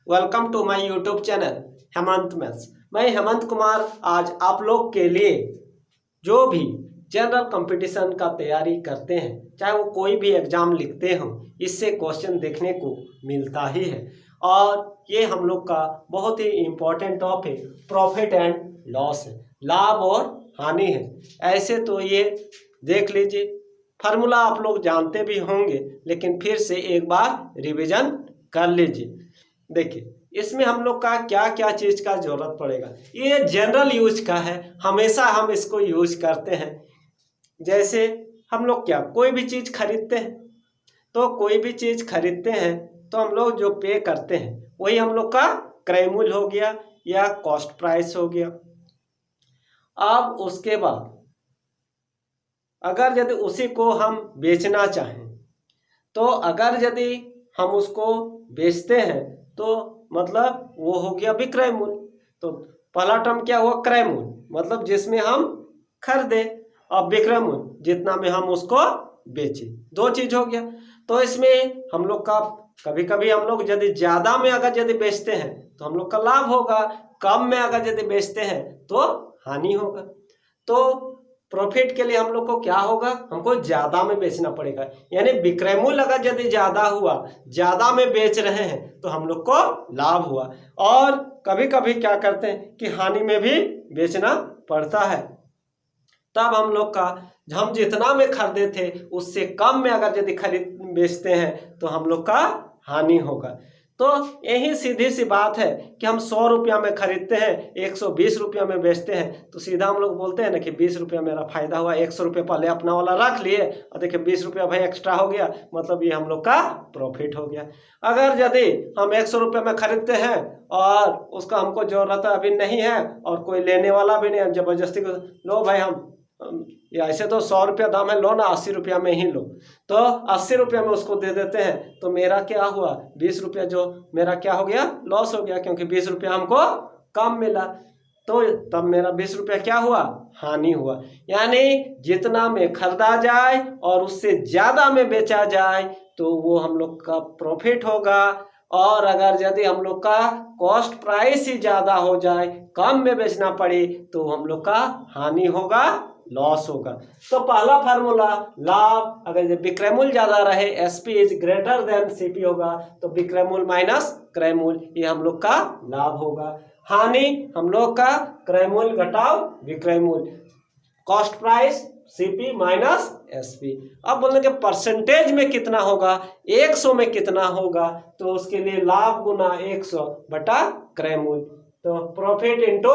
Welcome to my YouTube channel Hemant maths. मैं हेमंत कुमार आज आप लोग के लिए जो भी जनरल कंपटीशन का तैयारी करते हैं, चाहे वो कोई भी एग्जाम लिखते हो, इससे क्वेश्चन देखने को मिलता ही है। और ये हम लोग का बहुत ही important topic profit and loss है, लाभ और हानि है। ऐसे तो ये देख लीजिए, फार्मूला आप लोग जानते भी होंगे, लेकिन फिर से एक बार रिवीजन कर लीजिए। देखिए, इसमें हम लोग का क्या क्या चीज का जरूरत पड़ेगा। ये जनरल यूज का है, हमेशा हम इसको यूज करते हैं। जैसे हम लोग क्या कोई भी चीज खरीदते हैं, तो कोई भी चीज खरीदते हैं तो हम लोग जो पे करते हैं वही हम लोग का क्रय मूल्य हो गया या कॉस्ट प्राइस हो गया। अब उसके बाद अगर यदि उसी को हम बेचना चाहें, तो अगर यदि हम उसको बेचते हैं तो मतलब वो हो गया विक्रय मूल्य। तो पहला टर्म क्या हुआ, क्रय मूल्य, मतलब जिसमें हम खरीदे, और विक्रय मूल्य जितना में हम उसको बेचे, दो चीज हो गया। तो इसमें हम लोग का कभी कभी हम लोग यदि ज्यादा में अगर यदि बेचते हैं तो हम लोग का लाभ होगा, कम में अगर यदि बेचते हैं तो हानि होगा। तो प्रॉफिट के लिए हम लोग को क्या होगा, हमको ज्यादा में बेचना पड़ेगा, यानी विक्रय मूल्य अगर यदि ज्यादा हुआ, ज्यादा में बेच रहे हैं तो हम लोग को लाभ हुआ। और कभी कभी क्या करते हैं कि हानि में भी बेचना पड़ता है, तब हम लोग का हम जितना में खरीदे थे उससे कम में अगर यदि खरीद बेचते हैं तो हम लोग का हानि होगा। तो यही सीधी सी बात है कि हम 100 रुपया में खरीदते हैं, 120 रुपया में बेचते हैं, तो सीधा हम लोग बोलते हैं ना कि 20 रुपया मेरा फायदा हुआ, 100 रुपये पहले अपना वाला रख लिए और देखिए 20 रुपया भाई एक्स्ट्रा हो गया, मतलब ये हम लोग का प्रॉफिट हो गया। अगर यदि हम 100 रुपये में खरीदते हैं और उसका हमको जरूरत अभी नहीं है और कोई लेने वाला भी नहीं, हम जबरदस्ती को लो भाई, हम ऐसे तो 100 रुपया दाम है, लो ना 80 रुपया में ही लो, तो 80 रुपया में उसको दे देते हैं, तो मेरा क्या हुआ, 20 रुपया जो मेरा क्या हो गया, लॉस हो गया, क्योंकि 20 रुपया हमको कम मिला। तो तब मेरा 20 रुपया क्या हुआ, हानि हुआ। यानी जितना में खरीदा जाए और उससे ज्यादा में बेचा जाए तो वो हम लोग का प्रॉफिट होगा। और अगर यदि हम लोग का कॉस्ट प्राइस ही ज्यादा हो जाए, कम में बेचना पड़े, तो हम लोग का हानि होगा, लॉस होगा। तो पहला फार्मूला लाभ, अगर विक्रय मूल्य ज्यादा रहे, SP is greater than CP होगा, तो विक्रय मूल्य माइनस क्रय मूल्य, ये हम लोग का लाभ होगा। हानि हम लोग का क्रय मूल्य घटाओ विक्रय मूल्य, cost price CP minus SP. अब बोलने के परसेंटेज में कितना होगा, 100 में कितना होगा, तो उसके लिए लाभ गुना 100 बटा क्रय मूल्य, तो प्रॉफिट इंटू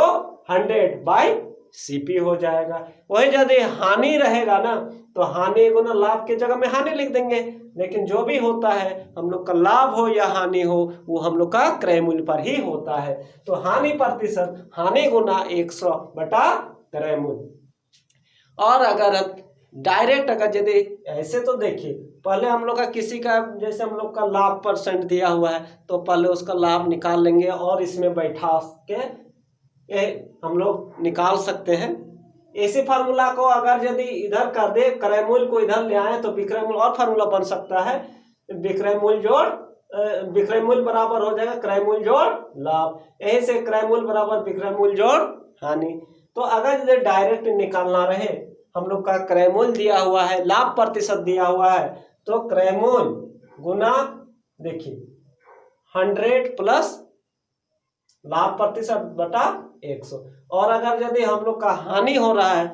100 बाई सीपी हो जाएगा। वही यदि हानि रहेगा ना, तो हानि गुना लाभ के जगह में हानि लिख देंगे, लेकिन जो भी होता है हम लोग का लाभ हो या हानि हो, वो हम लोग का क्रय मूल्य पर ही होता है। तो हानि प्रतिशत हानि गुना 100 बटा क्रय मूल्य। और अगर हम डायरेक्ट अगर यदि ऐसे, तो देखिए पहले हम लोग का किसी का, जैसे हम लोग का लाभ परसेंट दिया हुआ है, तो पहले उसका लाभ निकाल लेंगे और इसमें बैठा के हम लोग निकाल सकते हैं। इसी फार्मूला को अगर यदि इधर कर दे, क्रय मूल्य को इधर ले आए, तो विक्रय मूल्य और फार्मूला बन सकता है, विक्रय मूल्य जोड़ विक्रय मूल्य बराबर हो जाएगा क्रय मूल्य जोड़ लाभ, यही से क्रय मूल्य बराबर विक्रय मूल्य जोड़ हानि। तो अगर यदि डायरेक्ट निकालना रहे, हम लोग का क्रय मूल्य दिया हुआ है, लाभ प्रतिशत दिया हुआ है, तो क्रय मूल्य गुना देखिए 100 प्लस लाभ प्रतिशत बटा 100। और अगर यदि हम लोग का हानि हो रहा है,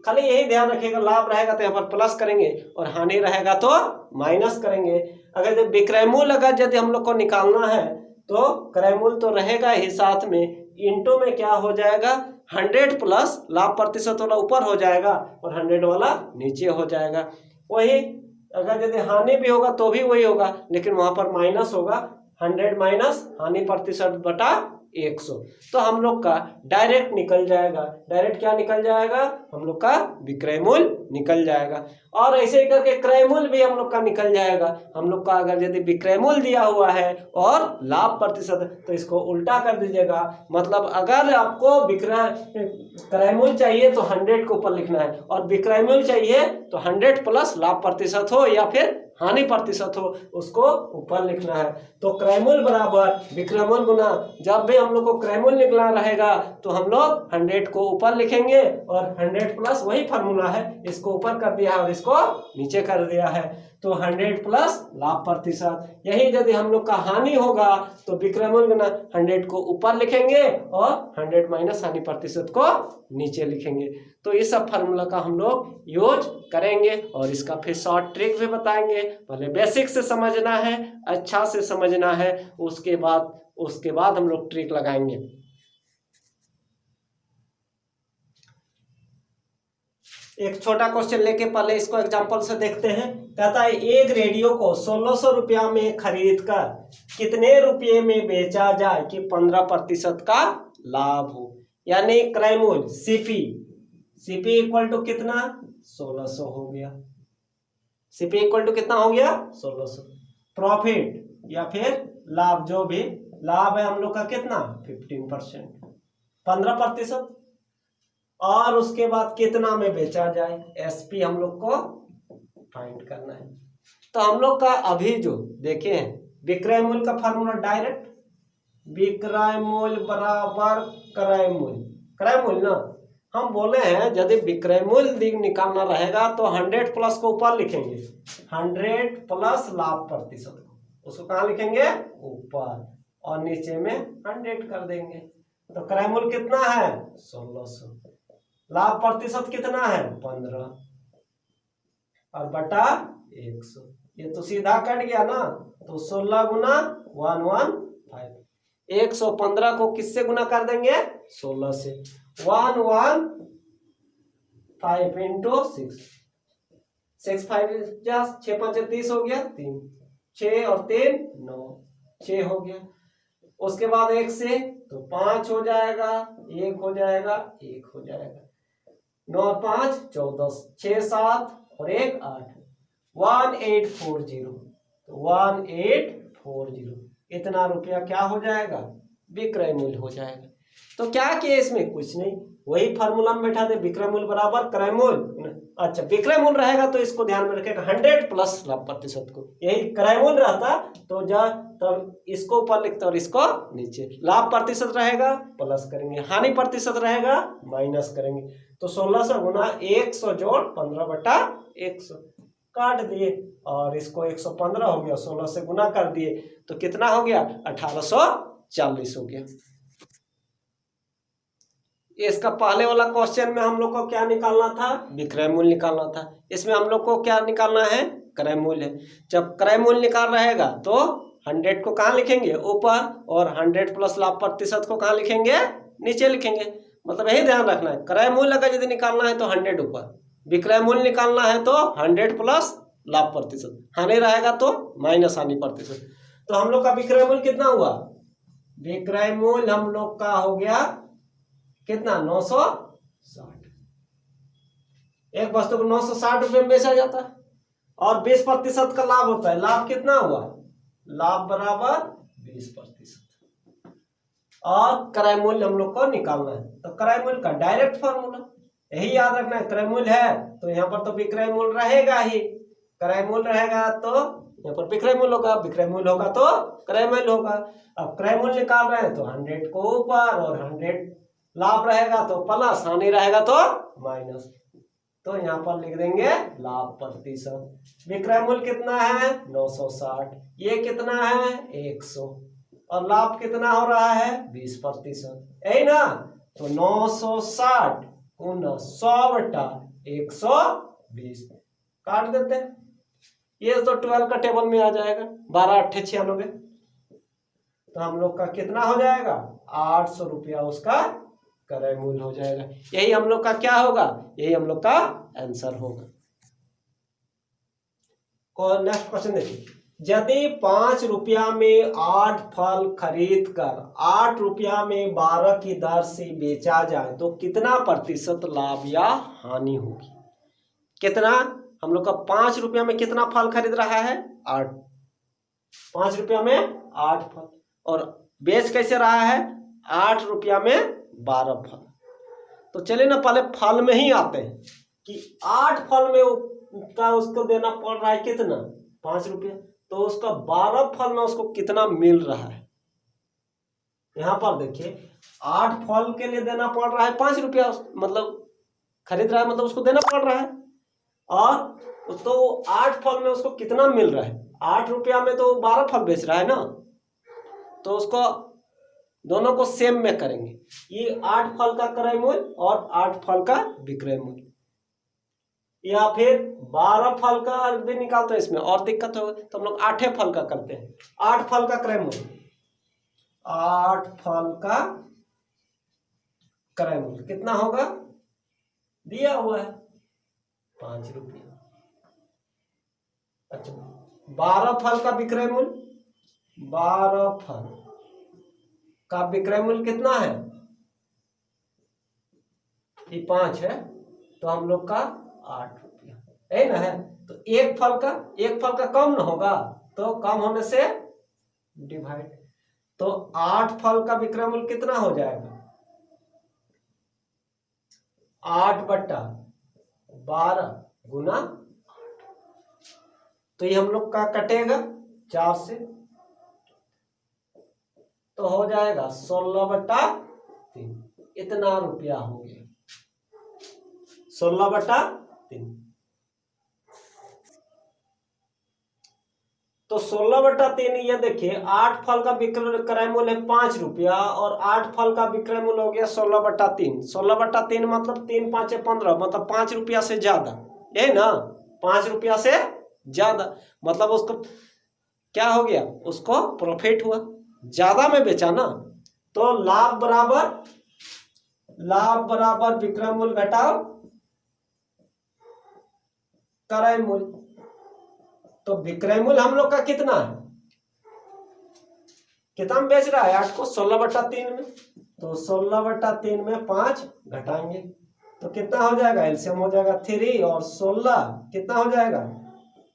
खाली यही ध्यान रखिएगा, लाभ रहेगा तो यहाँ पर प्लस करेंगे और हानि रहेगा तो माइनस करेंगे। अगर जब विक्रय मूल्य अगर यदि हम लोग को निकालना है, तो क्रय मूल्य तो रहेगा ही, साथ में इंटू में क्या हो जाएगा, 100 प्लस लाभ प्रतिशत वाला ऊपर हो जाएगा और 100 वाला नीचे हो जाएगा। वही अगर यदि हानि भी होगा तो भी वही होगा, लेकिन वहां पर माइनस होगा, 100 माइनस हानि प्रतिशत बटा 100। तो हम लोग का डायरेक्ट निकल जाएगा, डायरेक्ट क्या निकल जाएगा, हम लोग का विक्रय मूल्य निकल जाएगा। और ऐसे ही करके क्रय मूल्य भी हम लोग का निकल जाएगा। हम लोग का अगर यदि विक्रय मूल्य दिया हुआ है और लाभ प्रतिशत, तो इसको उल्टा कर दीजिएगा। मतलब अगर आपको क्रय मूल्य चाहिए तो 100 के ऊपर लिखना है, और विक्रय मूल्य चाहिए तो 100 प्लस लाभ प्रतिशत हो या फिर हानि प्रतिशत हो, उसको ऊपर लिखना है। तो क्रय मूल्य बराबर विक्रय मूल्य गुना, जब भी हम लोग को क्रय मूल्य निकलना रहेगा तो हम लोग 100 को ऊपर लिखेंगे और 100 प्लस वही फार्मूला है, इसको ऊपर कर दिया है और इसको नीचे कर दिया है। तो 100 प्लस लाभ प्रतिशत। यही यदि हम लोग का हानि होगा तो विक्रय मूल्य गुना 100 को ऊपर लिखेंगे और 100 माइनस हानि प्रतिशत को नीचे लिखेंगे। तो इस सब फार्मूला का हम लोग यूज करेंगे और इसका फिर शॉर्ट ट्रिक भी बताएंगे। पहले बेसिक से समझना है, अच्छा से समझना है, उसके बाद हम लोग ट्रिक लगाएंगे। एक छोटा क्वेश्चन लेके पहले इसको एग्जांपल से देखते हैं। कहता है एक रेडियो को 1600 रुपया में खरीद कर कितने रुपये में बेचा जाए कि 15% का लाभ हो। यानी क्रय मूल्य सीपी इक्वल टू कितना, 1600 हो गया। सीपी इक्वल टू कितना हो गया, 1600। प्रॉफिट या फिर लाभ, जो भी लाभ है हम लोग का कितना, 15%, 15%। और उसके बाद कितना में बेचा जाए, एसपी हम लोग को फाइंड करना है। तो हम लोग का अभी जो देखे हैं विक्रय मूल्य का फार्मूला डायरेक्ट, विक्रय मूल्य बराबर क्रय मूल्य ना, हम बोले हैं यदि विक्रय मूल्य निकालना रहेगा तो 100 प्लस को ऊपर लिखेंगे, 100 प्लस लाभ प्रतिशत, उसको कहाँ लिखेंगे, ऊपर, और नीचे में 100 कर देंगे। तो क्रय मूल्य कितना है, 1600, लाभ प्रतिशत कितना है, 15, और बटा 100। ये तो सीधा कट गया ना, तो 16 गुना 115, 115 को किससे गुना कर देंगे, 16 से, 115 इंटू 6, 6 5 6 5 30 हो गया, 3 6 और 3 9, 6 हो गया। उसके बाद 1 से तो 5 हो जाएगा, 1 हो जाएगा, 1 हो जाएगा, 9 और 5 14, 6 7 और 1 8, 1840, तो 1840 इतना रुपया क्या हो जाएगा, विक्रय मूल्य हो जाएगा। तो क्या किया इसमें, कुछ नहीं, वही फार्मूला में बैठा दे, विक्रय मूल्य बराबर क्रय मूल्य। अच्छा, विक्रय मूल्य रहेगा तो इसको ध्यान में रखेगा 100 प्लस लाभ प्रतिशत को, यही क्रय मूल्य रहता तो तब इसको ऊपर लिखते और इसको नीचे, लाभ प्रतिशत रहेगा प्लस करेंगे, हानि प्रतिशत रहेगा माइनस करेंगे। तो 1600 गुना 100 जोड़ 15/100 काट दिए, और इसको 115 हो गया, 16 से गुना कर दिए तो कितना हो गया, 1840 हो गया। इसका पहले वाला क्वेश्चन में हम लोग को क्या निकालना था, विक्रय मूल्य निकालना था। इसमें हम लोग को क्या निकालना है, क्रय मूल्य। जब क्रय मूल्य निकाल रहेगा तो 100 को कहाँ लिखेंगे, ऊपर, और 100 प्लस लाभ प्रतिशत को कहाँ लिखेंगे, नीचे लिखेंगे। मतलब यही ध्यान रखना है, क्रय मूल्य का यदि निकालना है तो 100 ऊपर, विक्रय मूल्य निकालना है तो 100 प्लस लाभ प्रतिशत, हानि रहेगा तो माइनस हानि प्रतिशत। तो हम लोग का विक्रय मूल्य कितना हुआ, विक्रय मूल्य हम लोग का हो गया कितना, 960। एक वस्तु को 960 रुपये में बेचा जाता है, और 20% का लाभ होता है। लाभ कितना हुआ, लाभ बराबर 20%, और क्रय मूल्य हम लोग को निकालना है। तो क्रय मूल्य का डायरेक्ट फॉर्मूला यही याद रखना है, क्रय मूल्य है तो यहाँ पर तो विक्रय मूल्य रहेगा ही, क्रय मूल्य रहेगा तो यहाँ पर विक्रय मूल्य होगा, विक्रय मूल्य होगा तो क्रय मूल्य होगा। अब क्रय मूल्य निकाल रहे हैं तो 100 को ऊपर, और 100 लाभ रहेगा तो प्लस, हानि रहेगा तो माइनस। तो यहाँ पर लिख देंगे लाभ प्रतिशत। विक्रय मूल्य कितना है, 960, ये कितना है, 100, और लाभ कितना हो रहा है, 20%, यही ना। तो 960 गुना 100/120 काट देते हैं, ये तो 12 का टेबल में आ जाएगा, 12 8 96, तो हम लोग का कितना हो जाएगा, 800 रुपया उसका क्रय मूल्य हो जाएगा। यही हम लोग का क्या होगा, यही हम लोग का आंसर होगा। नेक्स्ट क्वेश्चन देखिए, यदि 5 रुपया में 8 फल खरीद कर 8 रुपया में 12 की दर से बेचा जाए तो कितना प्रतिशत लाभ या हानि होगी? कितना? हम लोग का 5 रुपया में कितना फल खरीद रहा है? 8। 5 रुपया में 8 फल, और बेच कैसे रहा है? 8 रुपया में 12 फल। तो चलिए ना पहले फल में ही आते हैं कि 8 फल में उसको देना पड़ रहा है कितना? 5 रुपया। तो उसका 12 फल में उसको कितना मिल रहा है? यहां पर देखिए 8 फल के लिए देना पड़ रहा है 5 रुपया, मतलब खरीद रहा है, मतलब उसको देना पड़ रहा है। और तो 8 फल में उसको कितना मिल रहा है? 8 रुपया में तो 12 फल बेच रहा है ना, तो उसको दोनों को सेम में करेंगे। ये 8 फल का क्रय मूल्य और 8 फल का विक्रय मूल्य, या फिर 12 फल का भी निकालते हैं, इसमें और दिक्कत होगी तो हम लोग 8 फल का करते हैं। 8 फल का क्रय मूल्य, 8 फल का क्रय मूल्य कितना होगा? दिया हुआ है 5 रुपया। अच्छा, 12 फल का विक्रय मूल्य, 12 फल का विक्रय मूल्य कितना है? ये 5 है, तो हम लोग का 8 रुपया है ना है। तो एक फल का कम न होगा, तो कम होने से डिवाइड, तो 8 फल का विक्रय मूल्य कितना हो जाएगा? 8/12 गुना 8। तो ये हम लोग का कटेगा 4 से, तो हो जाएगा 16/3। इतना रुपया हो गया 16/3। तो 16/3 ये देखिए 8 फल का विक्रय मूल्य है 5 रुपया, और 8 फल का विक्रय मूल्य हो गया 16/3। 16/3 मतलब 3 5 15, मतलब 5 रुपया से ज्यादा, यही ना? 5 रुपया से ज्यादा, मतलब उसको क्या हो गया? उसको प्रॉफिट हुआ, ज्यादा में बेचा ना। तो लाभ बराबर विक्रय मूल्य घटाओ क्रय मूल्य। तो विक्रय मूल्य हम लोग का कितना है? कितना में बेच रहा है 8 को? 16/3 में। तो 16/3 में 5 घटाएंगे तो कितना हो जाएगा? एलसीएम हो जाएगा 3 और 16 कितना हो जाएगा?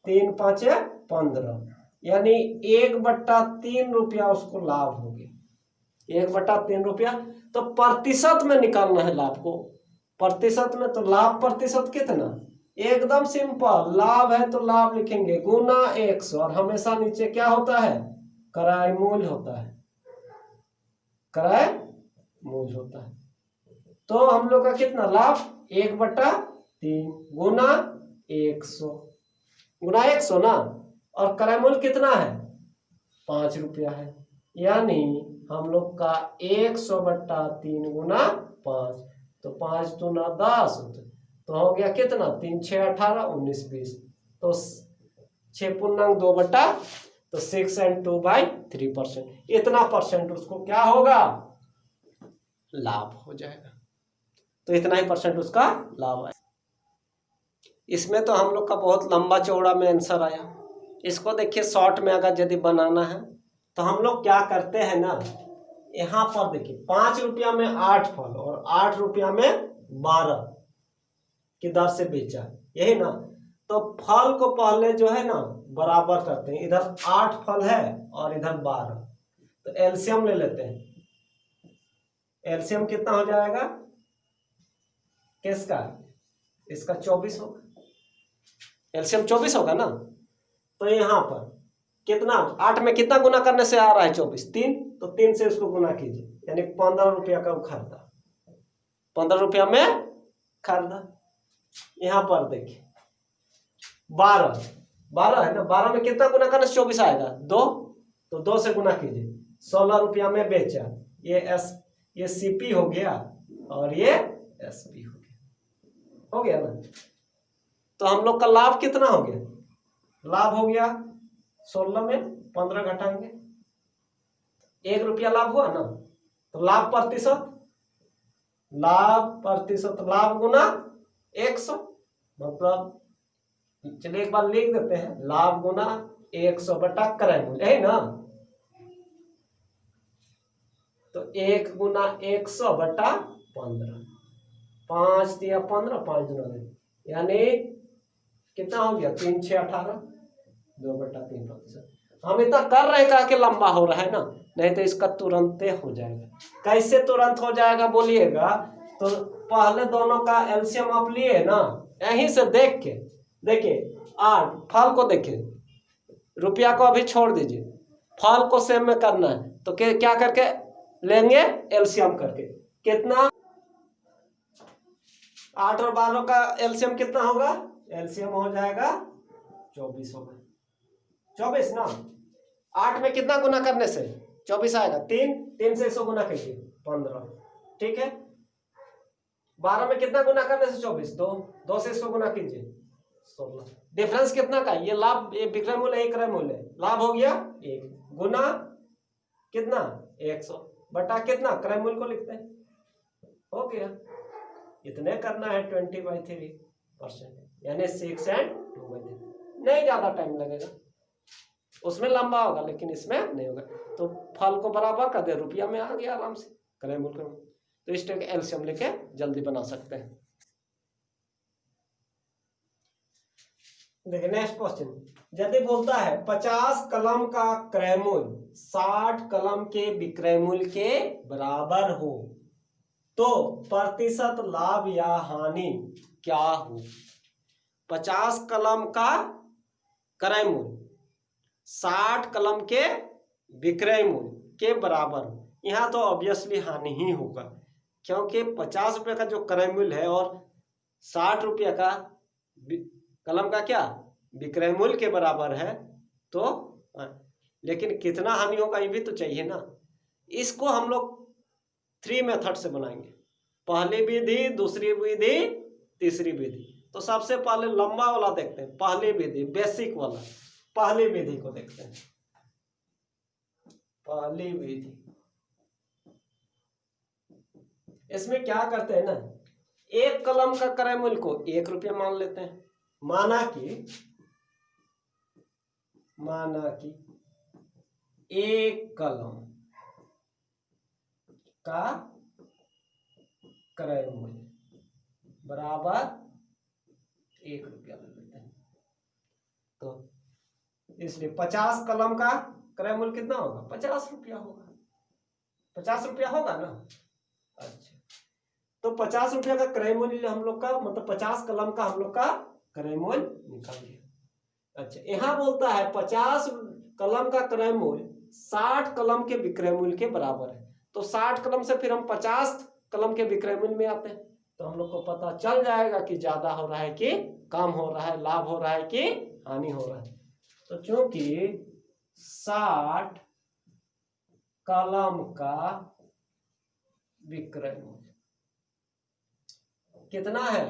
3 5 15, यानी 1/3 रुपया उसको लाभ हो गया। 1/3 रुपया। तो प्रतिशत में निकालना है लाभ को, प्रतिशत में। तो लाभ प्रतिशत कितना? एकदम सिंपल, लाभ है तो लाभ लिखेंगे गुना 100, और हमेशा नीचे क्या होता है? क्रय मूल्य होता है, क्रय मूल्य होता है। तो हम लोग का कितना लाभ? 1/3 गुना 100 गुना 100 ना, और क्रय मूल्य कितना है? 5 रुपया है, यानी हम लोग का 100/3 गुना 5, तो 5 दूना 10, तो हो गया कितना? 3 6 18 19 20, तो 6×2 तो 6 and 2/3%। इतना परसेंट उसको क्या होगा? लाभ हो जाएगा। तो इतना ही परसेंट उसका लाभ है। इसमें तो हम लोग का बहुत लंबा चौड़ा में आंसर आया। इसको देखिए शॉर्ट में अगर यदि बनाना है तो हम लोग क्या करते हैं ना, यहाँ पर देखिए 5 रुपया में 8 फल और 8 रुपया में 12 की दर से बेचा, यही ना। तो फल को पहले जो है ना बराबर करते हैं, इधर 8 फल है और इधर 12, तो एलसीएम ले लेते हैं। एलसीएम कितना हो जाएगा किसका? इसका 24 होगा, एलसीएम 24 होगा ना। तो यहाँ पर कितना, 8 में कितना गुना करने से आ रहा है 24? 3, तो 3 से उसको गुना कीजिए, यानी 15 रुपया का खरीदा, 15 रुपया में खरीदा। यहाँ पर देखिए 12 है ना, 12 में कितना गुना करने से 24 आएगा? 2, तो 2 से गुना कीजिए, 16 रुपया में बेचा। ये सीपी हो गया और ये एसपी हो गया ना। तो हम लोग का लाभ कितना हो गया? लाभ हो गया 16 में 15 घटाएंगे, 1 रुपया लाभ हुआ ना। तो लाभ प्रतिशत लाभ गुना 100, मतलब चलिए एक बार लिख देते हैं, लाभ गुना 100 बटा क्रय मूल्य है ना। तो 1 गुना 100 बटा 15, 5 दिया 15, 5 गुना, यानी कितना हो गया 3 6 18, 2/3%। हम इतना कर रहे हैं कि लंबा हो रहा है ना, नहीं तो इसका तुरंत हो जाएगा। कैसे तुरंत हो जाएगा बोलिएगा, तो पहले दोनों का एलसीएम आप लिए ना, यहीं से देख के देखिए, 8 फल को देखिए, रुपया को अभी छोड़ दीजिए, फल को सेम में करना है तो क्या करके लेंगे, एलसीएम करके। कितना 8 और 12 का एलसीएम कितना होगा, एलसीएम हो जाएगा 24 होगा, 24 ना। 8 में कितना गुना करने से 24 आएगा, 3 से 100 गुना कीजिए 15, ठीक है। 12 में कितना गुना करने से 24, 2 से 100 गुना कीजिए 16। डिफरेंस कितना का, ये लाभ, ये विक्रय मूल्य है, क्रय मूल्य है, लाभ हो गया 1 गुना कितना 100 बटा कितना क्रय मूल्य को लिखते हैं, हो गया। इतने करना है 20/3%, यानी 6 and 2/3। नहीं ज्यादा टाइम लगेगा, उसमें लंबा होगा लेकिन इसमें नहीं होगा। तो फल को बराबर कर दे, रुपया में आ गया आराम से क्रय मूल्य। तो इस तरह एलसीएम लेके जल्दी बना सकते हैं। देखिए नेक्स्ट क्वेश्चन, यदि बोलता है 50 कलम का क्रय मूल्य 60 कलम के विक्रय मूल्य के बराबर हो तो प्रतिशत लाभ या हानि क्या हो। 50 कलम का क्रय मूल्य 60 कलम के विक्रय मूल्य के बराबर हो, यहाँ तो ऑब्वियसली हानि ही होगा, क्योंकि 50 रुपये का जो क्रय मूल्य है और 60 रुपये का कलम का क्या विक्रय मूल्य के बराबर है, तो लेकिन कितना हानि होगा ये भी तो चाहिए ना। इसको हम लोग 3 मेथड से बनाएंगे, पहली विधि, दूसरी विधि, तीसरी विधि। तो सबसे पहले लंबा वाला देखते हैं, पहली विधि, बेसिक वाला, पहली विधि को देखते हैं। पहली विधि, इसमें क्या करते हैं ना, एक कलम का क्रय मूल्य को 1 रुपया मान लेते हैं। माना कि एक कलम का क्रय मूल्य बराबर 1 रुपया ले लेते हैं। तो इसलिए 50 कलम का क्रय मूल्य कितना होगा, 50 रुपया होगा, 50 रुपया होगा ना। अच्छा, तो 50 रुपया का क्रय मूल्य हम लोग का, मतलब 50 कलम का हम लोग का क्रय मूल्य निकाल दिया। अच्छा, यहाँ बोलता है 50 कलम का क्रय मूल्य 60 कलम के विक्रय मूल्य के बराबर है। तो 60 कलम से फिर हम 50 कलम के विक्रय मूल्य में आते हैं, तो हम लोग को पता चल जाएगा कि ज्यादा हो रहा है कि कम हो रहा है, लाभ हो रहा है कि हानि हो रहा है। तो चूंकि 60 कलम का विक्रय मूल्य कितना है,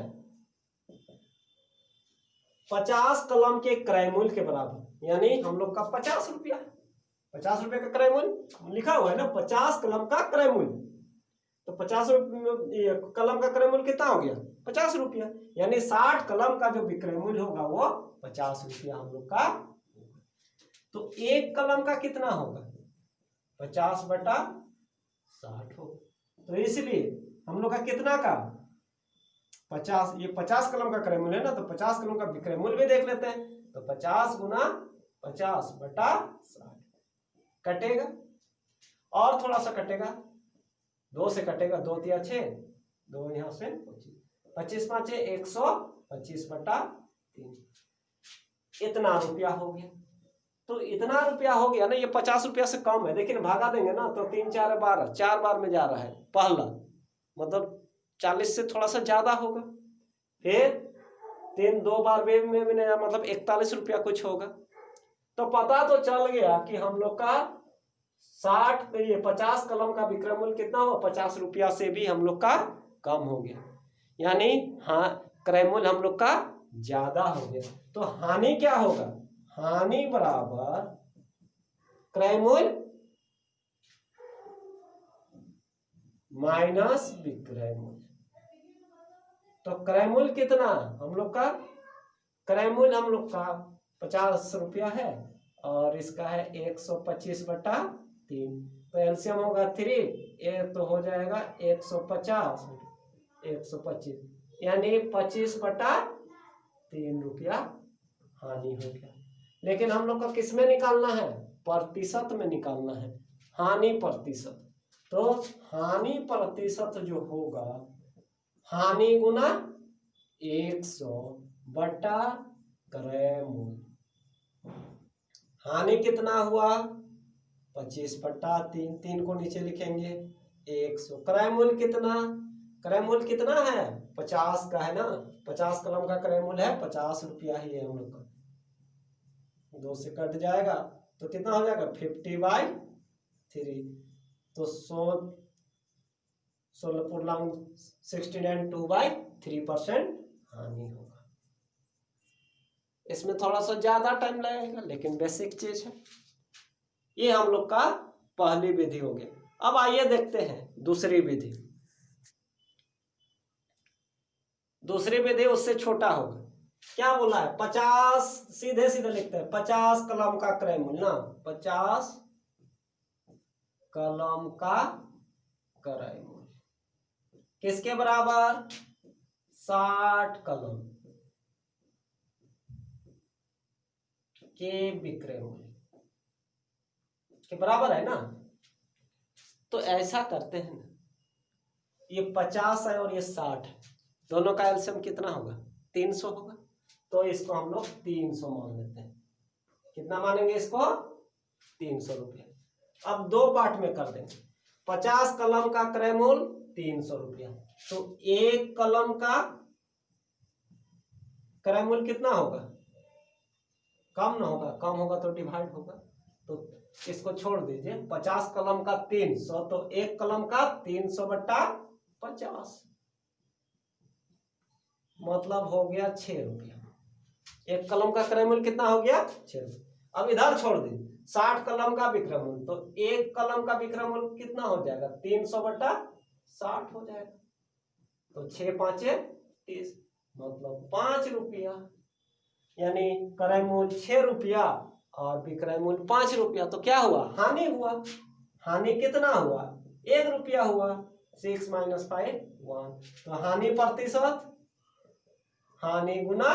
50 कलम के क्रय मूल्य के बराबर, यानी हम लोग का 50 रुपया है। 50 रुपये का क्रय मूल्य लिखा हुआ है ना, 50 कलम का क्रय मूल्य। तो 50 कलम का क्रय मूल्य कितना हो गया, 50 रुपया, यानी 60 कलम का जो विक्रय मूल्य होगा वो 50 रुपया हम लोग का। तो एक कलम का कितना होगा, 50 बटा 60 होगा। तो इसलिए हम लोग का कितना का 50, ये 50 कलम का क्रय मूल्य है ना, तो 50 कलम का विक्रय मूल्य भी देख लेते हैं। तो 50 गुना 50 बटा 60 कटेगा, और थोड़ा सा कटेगा, 2 से कटेगा, 2 तिया 6, 2 यहाँ से 25, 25 5 125 बटा 3, इतना रुपया हो गया। तो इतना रुपया हो गया ना, ये 50 रुपया से कम है, लेकिन भागा देंगे ना तो 3 4 12, 4 बार में जा रहा है पहला, मतलब 40 से थोड़ा सा ज्यादा होगा। फिर 3 2 बार में भी नहीं, मतलब 41 रुपया कुछ होगा। तो पता तो चल गया कि हम लोग का 50 कलम का विक्रय मूल्य कितना हो, 50 रुपया से भी हम लोग का कम हो गया, यानी हाँ क्रय मूल्य हम लोग का ज्यादा हो गया। तो हानि क्या होगा, हानि बराबर क्रय मूल्य माइनस विक्रय मूल्य। तो क्रय मूल्य कितना हम लोग का, क्रय मूल्य हम लोग का 50 रुपया है, और इसका है 125/3, तो एलसीएम होगा 3, एक तो हो जाएगा 150, 125, यानी 25/3 रुपया हानि हो गया। लेकिन हम लोग को किस में निकालना है? प्रतिशत में निकालना है, हानि प्रतिशत। तो हानि प्रतिशत जो होगा, हानि गुना 100 क्रय मूल्य। हानि कितना हुआ? 25/3, 3 को नीचे लिखेंगे 100। क्रय मूल्य कितना? क्रय मूल्य कितना है? 50 का है ना, 50 कलम का क्रय मूल्य है 50 रुपया ही है हम लोग का। 2 से कट जाएगा तो कितना हो जाएगा? 50/3। तो 16 2/3% हानि होगा। इसमें थोड़ा सा ज्यादा टाइम लगेगा, लेकिन बेसिक चीज है। ये हम लोग का पहली विधि हो गया। अब आइए देखते हैं दूसरी विधि। दूसरी विधि उससे छोटा होगा। क्या बोला है? 50, सीधे सीधे लिखते हैं, 50 कलम का क्रय मूल्य ना, 50 कलम का क्रय मूल्य किसके बराबर? 60 कलम के विक्रय मूल्य के बराबर है ना। तो ऐसा करते हैं ना, ये 50 है और ये 60 है, दोनों का एलसीएम कितना होगा? 300 होगा। तो इसको हम लोग 300 मान लेते हैं। कितना मानेंगे इसको? 300 रुपये। अब 2 पार्ट में कर देंगे। 50 कलम का क्रय मूल्य 300 रुपया, तो एक कलम का क्रय मूल्य कितना होगा? कम ना होगा, कम होगा तो डिवाइड होगा, तो इसको छोड़ दीजिए। 50 कलम का 300, तो एक कलम का 300/50, मतलब हो गया 6 रुपया। एक कलम का क्रय मूल्य कितना हो गया? 6 रुपया। अब इधर छोड़ दीजिए, 60 कलम का विक्रय मूल्य, तो एक कलम का विक्रय मूल्य कितना हो जाएगा? 300/60 हो जाएगा। तो 6 5 30, मतलब 5 रुपया। यानी क्रय मूल्य 6 रुपया और विक्रय मूल्य 5 रुपया। तो क्या हुआ? हानि हुआ। हानि कितना हुआ? 1 रुपया हुआ। 6 - 5 1। तो हानि प्रतिशत, हानि गुना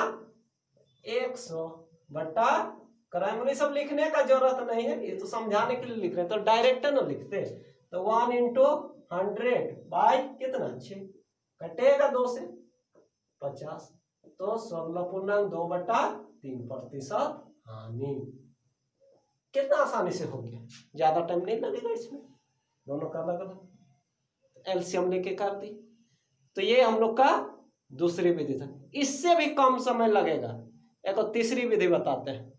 100 क्रय मूल्य। सब लिखने का जरूरत नहीं है, ये तो समझाने के लिए लिख रहे हैं, तो डायरेक्ट ना लिखते। तो 1 × 100 कितना? 6, कटेगा 2 से 50, तो 16.2/3% हानि। कितना आसानी से हो गया, ज्यादा टाइम नहीं लगेगा इसमें, दोनों का अलग अलग एलसीएम लेके कर दी। तो ये हम लोग का दूसरी विधि था। इससे भी कम समय लगेगा। एक तीसरी विधि बताते हैं।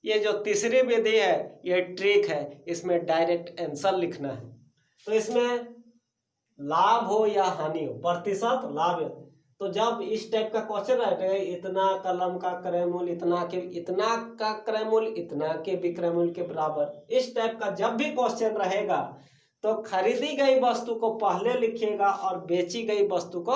ये जो तीसरी विधि है, ये ट्रिक है, इसमें डायरेक्ट आंसर लिखना है। तो इसमें लाभ हो या हानि हो, प्रतिशत लाभ, तो जब इस टाइप का क्वेश्चन रहेगा, इतना कलम का क्रय मूल्य इतना का क्रय मूल्य इतना के विक्रय मूल्य के बराबर, इस टाइप का जब भी क्वेश्चन रहेगा, तो खरीदी गई वस्तु को पहले लिखिएगा और बेची गई वस्तु को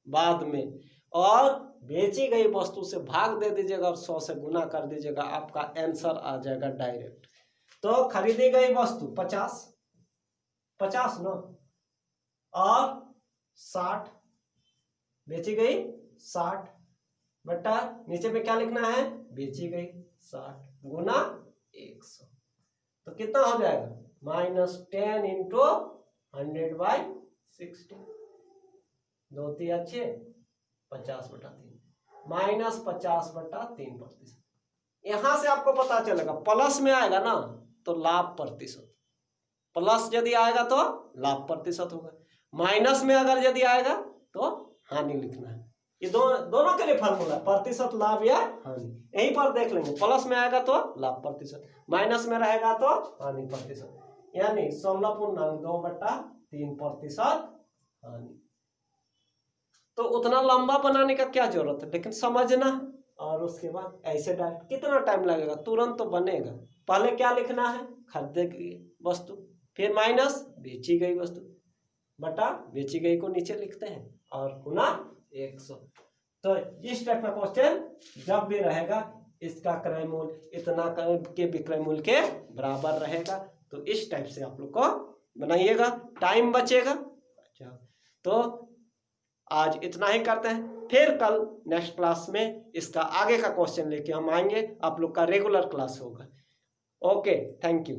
बाद में, और बेची गई वस्तु से भाग दे दीजिएगा और 100 से गुना कर दीजिएगा, आपका आंसर आ जाएगा डायरेक्ट। तो खरीदी गई वस्तु 50 ना, और 60 बेची गई 60 बटा नीचे पे क्या लिखना है? बेची गई 60 गुना 100। तो कितना हो जाएगा? -10 × 100/60, 2 3 6 50/3, -50/3%। यहां से आपको पता चलेगा, प्लस में आएगा ना तो लाभ प्रतिशत, प्लस यदि आएगा तो लाभ प्रतिशत होगा, माइनस में अगर यदि आएगा तो हानि लिखना है। ये दोनों के लिए फॉर्मूला, प्रतिशत लाभ या हानि, यहीं पर देख लेंगे। प्लस में आएगा तो लाभ प्रतिशत, माइनस में रहेगा तो हानि प्रतिशत, यानी 16.2/3% हानि। तो उतना लंबा बनाने का क्या जरूरत है, लेकिन समझना, और उसके बाद ऐसे डायरेक्ट कितना टाइम लगेगा, तुरंत तो बनेगा। पहले क्या लिखना है? खरीदे गई वस्तु, फिर माइनस बेची गई वस्तु बटा बेची गई को नीचे लिखते हैं और गुना 100। तो इस टाइप का क्वेश्चन जब भी रहेगा, इसका क्रय मूल्य इतना के विक्रय मूल्य के बराबर रहेगा। तो इस टाइप से आप लोग को बनाइएगा, टाइम बचेगा। अच्छा, तो आज इतना ही करते हैं, फिर कल नेक्स्ट क्लास में इसका आगे का क्वेश्चन लेके हम आएंगे, आप लोग का रेगुलर क्लास होगा। Okay, thank you.